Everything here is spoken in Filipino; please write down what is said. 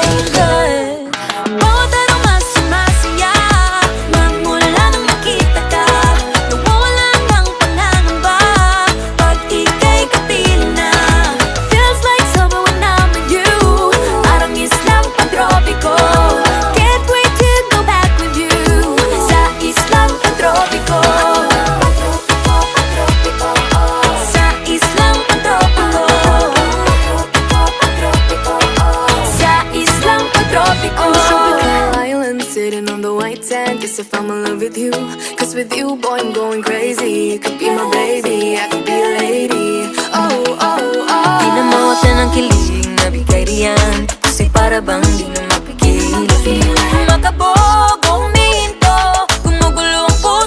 feel good. Bawat araw mas sumasaya, magmula nang makita ka. Nawawala ng pangangamba pag ika'y kapiling na. Feels like summer when I'm with you, parang islang pantropiko. Can't wait to go back with you sa islang pantropiko. Sa islang pantropiko. Sa islang pantropiko. On the tropical island, sitting on the white sand. Guess if I'm in love with you, cause with you, boy, I'm going crazy. You could be my baby, I could be a lady. Oh, oh, oh. Di na mawala ng kilig na bigay riyan, kasi para bang di na mapigilan. Makabog